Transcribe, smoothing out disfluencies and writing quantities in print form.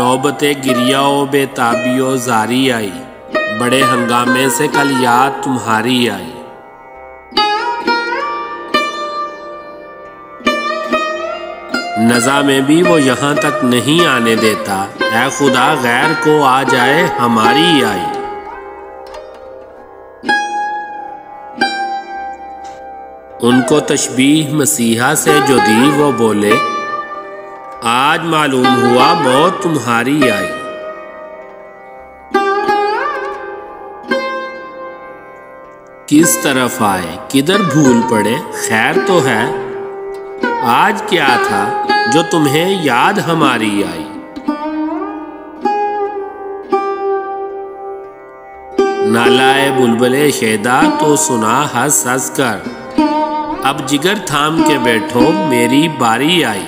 نوبت گریہ و بے تابی و زاری آئی، بڑے ہنگامے سے کل یاد تمہاری آئی۔ نزا میں بھی وہ یہاں تک نہیں آنے دیتا، اے خدا غیر کو آ جائے ہماری آئی۔ ان کو تشبیہ مسیحا سے جو دی وہ بولے، آج معلوم ہوا موت تمہاری آئی۔ کس طرف آئے کدھر بھول پڑے، خیر تو ہے، آج کیا تھا جو تمہیں یاد ہماری آئی۔ نالائے بلبل شیدا تو سنا ہنس ہنس کر، اب جگر تھام کے بیٹھو میری باری آئی۔